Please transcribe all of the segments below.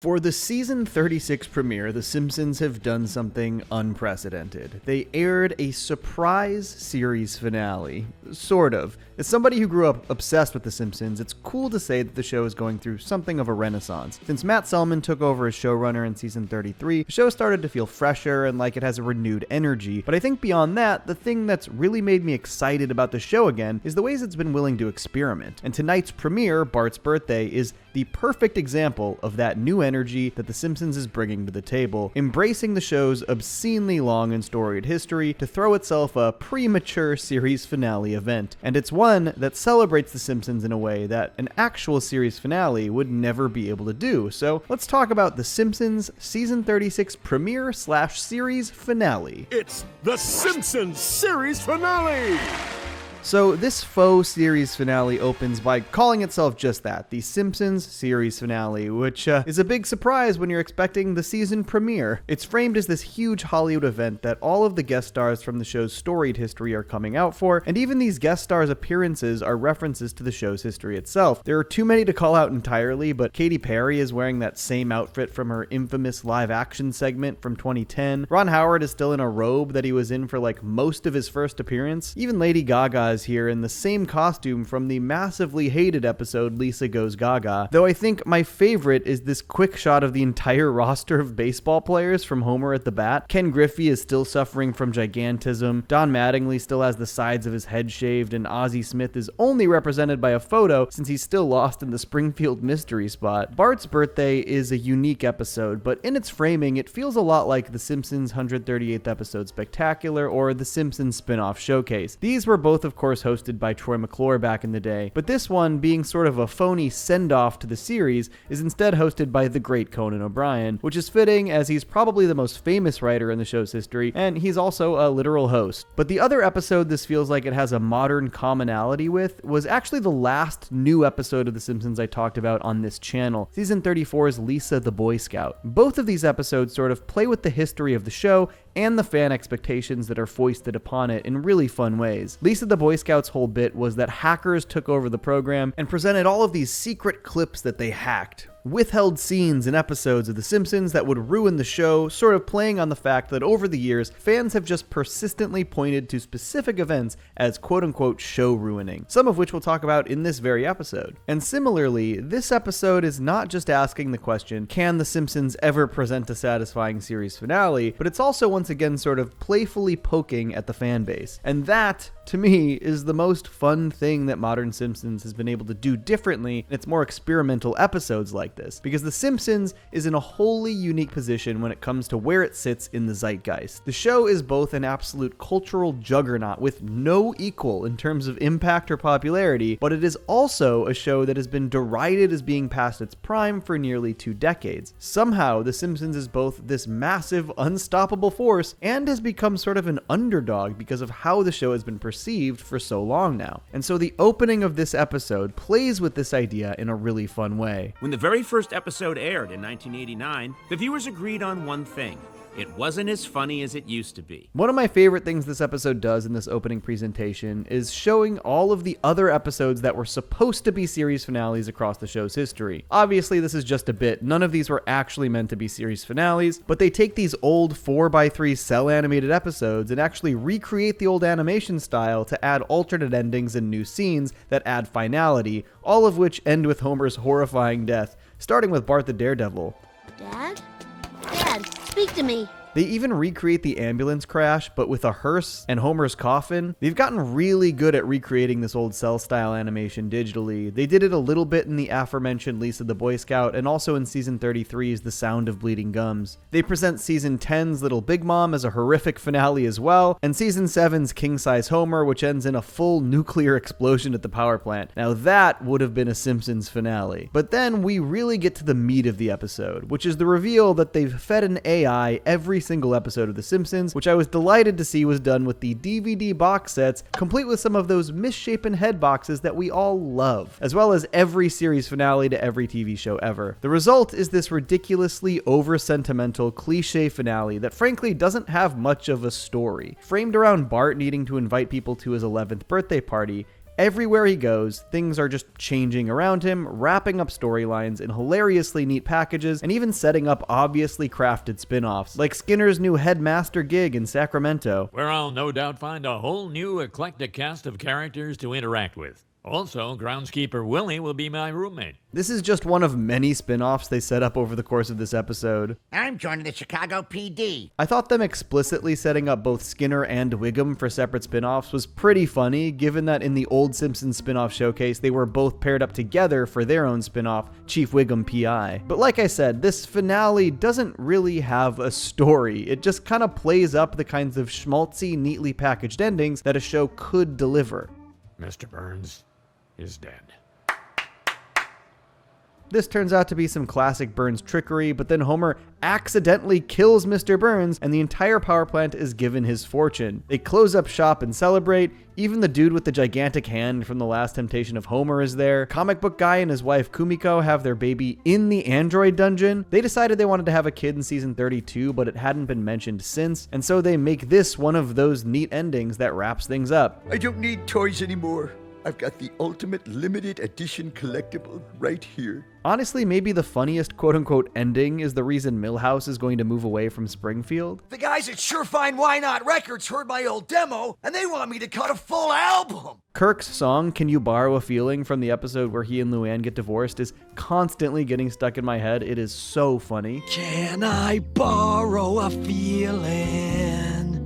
For the season 36 premiere, The Simpsons have done something unprecedented. They aired a surprise series finale. Sort of. As somebody who grew up obsessed with The Simpsons, it's cool to say that the show is going through something of a renaissance. Since Matt Selman took over as showrunner in season 33, the show started to feel fresher and like it has a renewed energy. But I think beyond that, the thing that's really made me excited about the show again is the ways it's been willing to experiment. And tonight's premiere, Bart's Birthday, is the perfect example of that new energy that The Simpsons is bringing to the table, embracing the show's obscenely long and storied history to throw itself a premature series finale event. And it's one that celebrates The Simpsons in a way that an actual series finale would never be able to do. So let's talk about The Simpsons season 36 premiere/series finale. It's The Simpsons series finale! So this faux series finale opens by calling itself just that, the Simpsons series finale, which is a big surprise when you're expecting the season premiere. It's framed as this huge Hollywood event that all of the guest stars from the show's storied history are coming out for, and even these guest stars' appearances are references to the show's history itself. There are too many to call out entirely, but Katy Perry is wearing that same outfit from her infamous live-action segment from 2010. Ron Howard is still in a robe that he was in for like most of his first appearance. Even Lady Gaga is here in the same costume from the massively hated episode Lisa Goes Gaga, though I think my favorite is this quick shot of the entire roster of baseball players from Homer at the bat. Ken Griffey is still suffering from gigantism, Don Mattingly still has the sides of his head shaved, and Ozzie Smith is only represented by a photo since he's still lost in the Springfield mystery spot. Bart's Birthday is a unique episode, but in its framing it feels a lot like The Simpsons 138th episode Spectacular or The Simpsons spin-off Showcase. These were both of course hosted by Troy McClure back in the day, but this one, being sort of a phony send-off to the series, is instead hosted by the great Conan O'Brien, which is fitting as he's probably the most famous writer in the show's history, and he's also a literal host. But the other episode this feels like it has a modern commonality with was actually the last new episode of The Simpsons I talked about on this channel, season 34's Lisa the Boy Scout. Both of these episodes sort of play with the history of the show and the fan expectations that are foisted upon it in really fun ways. Lisa the Boy Scout's whole bit was that hackers took over the program and presented all of these secret clips that they hacked. Withheld scenes and episodes of The Simpsons that would ruin the show, sort of playing on the fact that over the years, fans have just persistently pointed to specific events as quote-unquote show ruining, some of which we'll talk about in this very episode. And similarly, this episode is not just asking the question, can The Simpsons ever present a satisfying series finale, but it's also once again sort of playfully poking at the fan base. And that, to me, is the most fun thing that modern Simpsons has been able to do differently in its more experimental episodes like this, because The Simpsons is in a wholly unique position when it comes to where it sits in the zeitgeist. The show is both an absolute cultural juggernaut with no equal in terms of impact or popularity, but it is also a show that has been derided as being past its prime for nearly 2 decades. Somehow, The Simpsons is both this massive, unstoppable force and has become sort of an underdog because of how the show has been perceived for so long now. And so the opening of this episode plays with this idea in a really fun way. When the very first episode aired in 1989, the viewers agreed on one thing. It wasn't as funny as it used to be. One of my favorite things this episode does in this opening presentation is showing all of the other episodes that were supposed to be series finales across the show's history. Obviously, this is just a bit. None of these were actually meant to be series finales, but they take these old 4x3 cell animated episodes and actually recreate the old animation style to add alternate endings and new scenes that add finality, all of which end with Homer's horrifying death, starting with Bart the Daredevil. Dad? Dad, speak to me. They even recreate the ambulance crash, but with a hearse and Homer's coffin. They've gotten really good at recreating this old cell-style animation digitally. They did it a little bit in the aforementioned Lisa the Boy Scout, and also in Season 33's The Sound of Bleeding Gums. They present Season 10's Little Big Mom as a horrific finale as well, and Season 7's King Size Homer, which ends in a full nuclear explosion at the power plant. Now that would have been a Simpsons finale. But then we really get to the meat of the episode, which is the reveal that they've fed an AI every single episode of The Simpsons, which I was delighted to see was done with the DVD box sets, complete with some of those misshapen head boxes that we all love, as well as every series finale to every TV show ever. The result is this ridiculously over-sentimental cliche finale that frankly doesn't have much of a story. Framed around Bart needing to invite people to his 11th birthday party, Everywhere he goes, things are just changing around him, wrapping up storylines in hilariously neat packages, and even setting up obviously crafted spin-offs, like Skinner's new headmaster gig in Sacramento. Where I'll no doubt find a whole new eclectic cast of characters to interact with. Also, groundskeeper Willie will be my roommate. This is just one of many spin-offs they set up over the course of this episode. I'm joining the Chicago PD. I thought them explicitly setting up both Skinner and Wiggum for separate spin-offs was pretty funny, given that in the old Simpsons spin-off showcase, they were both paired up together for their own spin-off, Chief Wiggum PI. But like I said, this finale doesn't really have a story. It just kind of plays up the kinds of schmaltzy, neatly packaged endings that a show could deliver. Mr. Burns is dead. This turns out to be some classic Burns trickery, but then Homer accidentally kills Mr. Burns, and the entire power plant is given his fortune. They close up shop and celebrate. Even the dude with the gigantic hand from The Last Temptation of Homer is there. Comic book guy and his wife Kumiko have their baby in the android dungeon. They decided they wanted to have a kid in season 32, but it hadn't been mentioned since, and so they make this one of those neat endings that wraps things up. I don't need toys anymore. I've got the ultimate limited edition collectible right here. Honestly, maybe the funniest quote-unquote ending is the reason Milhouse is going to move away from Springfield. The guys at Surefine Why Not Records heard my old demo, and they want me to cut a full album. Kirk's song, Can You Borrow a Feeling, from the episode where he and Luann get divorced, is constantly getting stuck in my head. It is so funny. Can I borrow a feeling?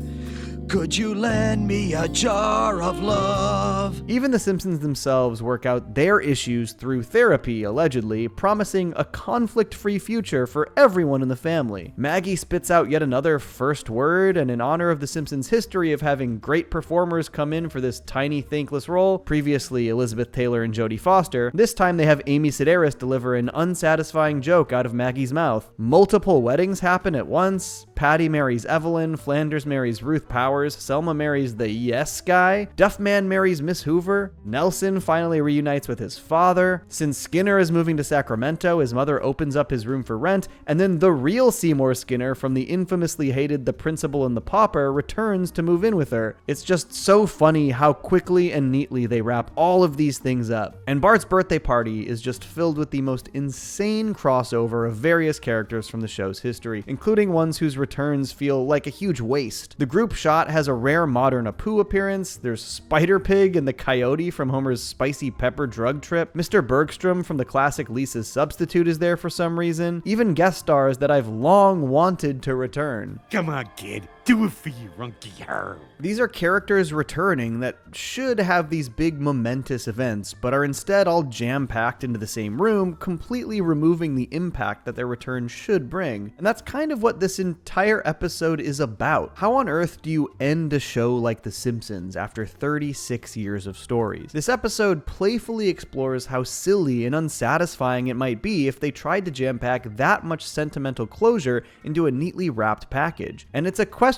Could you lend me a jar of love? Even the Simpsons themselves work out their issues through therapy, allegedly, promising a conflict-free future for everyone in the family. Maggie spits out yet another first word, and in honor of the Simpsons' history of having great performers come in for this tiny, thankless role, previously Elizabeth Taylor and Jodie Foster, this time they have Amy Sedaris deliver an unsatisfying joke out of Maggie's mouth. Multiple weddings happen at once. Patty marries Evelyn, Flanders marries Ruth Powers, Selma marries the yes guy, Duffman marries Miss Hoover, Nelson finally reunites with his father, since Skinner is moving to Sacramento, his mother opens up his room for rent, and then the real Seymour Skinner from the infamously hated The Principal and the Pauper returns to move in with her. It's just so funny how quickly and neatly they wrap all of these things up. And Bart's birthday party is just filled with the most insane crossover of various characters from the show's history, including ones whose returns feel like a huge waste. The group shot has a rare modern Apu appearance. There's Spider Pig and the Coyote from Homer's Spicy Pepper drug trip. Mr. Bergstrom from the classic Lisa's Substitute is there for some reason. Even guest stars that I've long wanted to return. Come on, kid. Do it for you, Runky. These are characters returning that should have these big momentous events, but are instead all jam-packed into the same room, completely removing the impact that their return should bring. And that's kind of what this entire episode is about. How on earth do you end a show like The Simpsons after 36 years of stories? This episode playfully explores how silly and unsatisfying it might be if they tried to jam-pack that much sentimental closure into a neatly wrapped package. And it's a question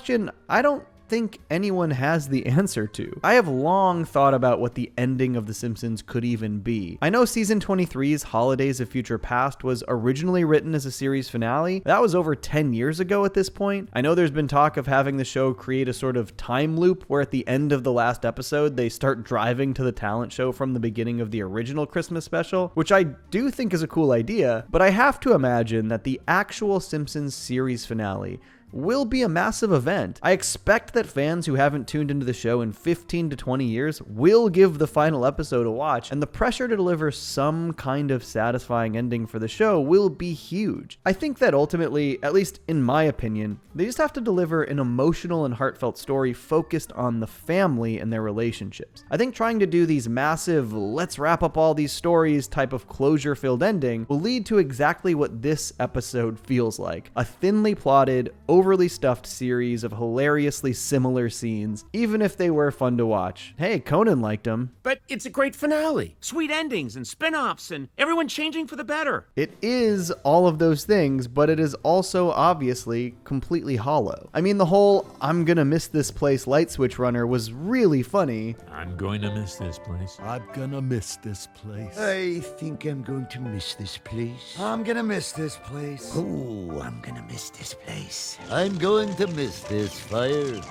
I don't think anyone has the answer to. I have long thought about what the ending of The Simpsons could even be. I know season 23's Holidays of Future Past was originally written as a series finale. That was over 10 years ago at this point. I know there's been talk of having the show create a sort of time loop where at the end of the last episode, they start driving to the talent show from the beginning of the original Christmas special, which I do think is a cool idea, but I have to imagine that the actual Simpsons series finale will be a massive event. I expect that fans who haven't tuned into the show in 15 to 20 years will give the final episode a watch, and the pressure to deliver some kind of satisfying ending for the show will be huge. I think that ultimately, at least in my opinion, they just have to deliver an emotional and heartfelt story focused on the family and their relationships. I think trying to do these massive, let's wrap up all these stories type of closure-filled ending will lead to exactly what this episode feels like. A thinly plotted, overly stuffed series of hilariously similar scenes, even if they were fun to watch. Hey, Conan liked them. But it's a great finale. Sweet endings and spin-offs and everyone changing for the better. It is all of those things, but it is also obviously completely hollow. I mean, the whole I'm gonna miss this place light switch runner was really funny. I'm going to miss this place. I'm gonna miss this place. I think I'm going to miss this place. I'm gonna miss this place. Oh, I'm gonna miss this place. I'm going to miss this fire.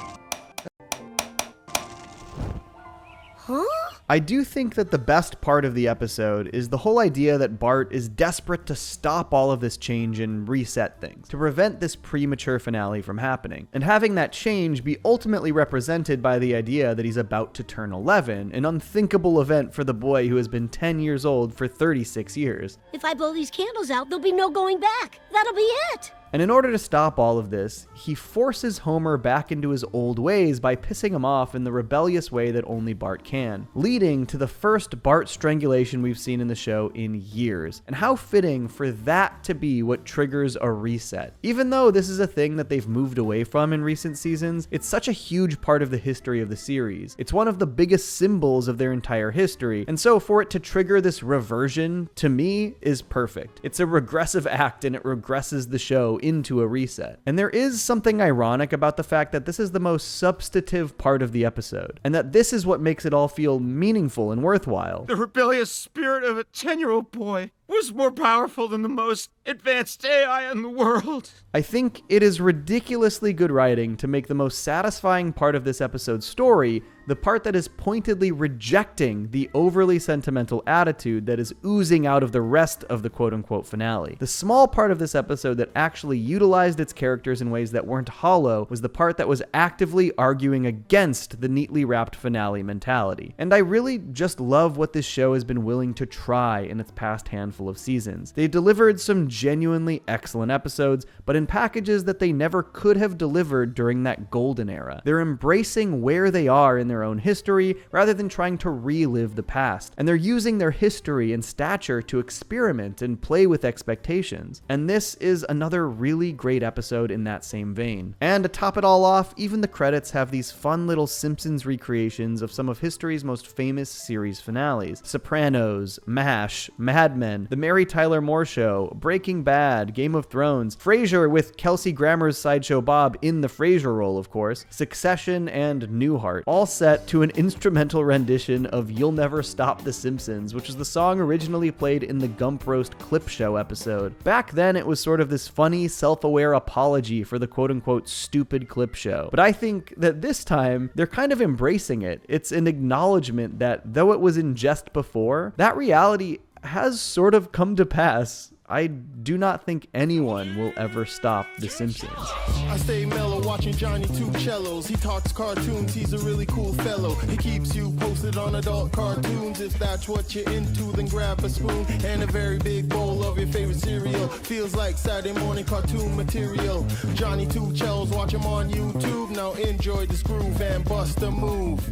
Huh? I do think that the best part of the episode is the whole idea that Bart is desperate to stop all of this change and reset things, to prevent this premature finale from happening, and having that change be ultimately represented by the idea that he's about to turn 11, an unthinkable event for the boy who has been 10 years old for 36 years. If I blow these candles out, there'll be no going back. That'll be it. And in order to stop all of this, he forces Homer back into his old ways by pissing him off in the rebellious way that only Bart can, leading to the first Bart strangulation we've seen in the show in years. And how fitting for that to be what triggers a reset. Even though this is a thing that they've moved away from in recent seasons, it's such a huge part of the history of the series. It's one of the biggest symbols of their entire history, and so for it to trigger this reversion, to me, is perfect. It's a regressive act, and it regresses the show into a reset. And there is something ironic about the fact that this is the most substantive part of the episode, and that this is what makes it all feel meaningful and worthwhile. The rebellious spirit of a 10-year-old boy was more powerful than the most advanced AI in the world. I think it is ridiculously good writing to make the most satisfying part of this episode's story the part that is pointedly rejecting the overly sentimental attitude that is oozing out of the rest of the quote-unquote finale. The small part of this episode that actually utilized its characters in ways that weren't hollow was the part that was actively arguing against the neatly wrapped finale mentality. And I really just love what this show has been willing to try in its past handful of seasons. They delivered some genuinely excellent episodes, but in packages that they never could have delivered during that golden era. They're embracing where they are in their own history rather than trying to relive the past. And they're using their history and stature to experiment and play with expectations. And this is another really great episode in that same vein. And to top it all off, even the credits have these fun little Simpsons recreations of some of history's most famous series finales. Sopranos, MASH, Mad Men, The Mary Tyler Moore Show, Breaking Bad, Game of Thrones, Frasier with Kelsey Grammer's Sideshow Bob in the Frasier role, of course, Succession, and Newhart, all set to an instrumental rendition of You'll Never Stop the Simpsons, which was the song originally played in the Gump Roast Clip Show episode. Back then, it was sort of this funny, self-aware apology for the quote-unquote stupid clip show. But I think that this time, they're kind of embracing it. It's an acknowledgement that though it was in jest before, that reality has sort of come to pass. I do not think anyone will ever stop The Simpsons. I stay mellow watching Johnny Two Cellos. He talks cartoons, he's a really cool fellow. He keeps you posted on adult cartoons. If that's what you're into, then grab a spoon and a very big bowl of your favorite cereal. Feels like Saturday morning cartoon material. Johnny Two Cellos, watch him on YouTube. Now enjoy this groove and bust a move.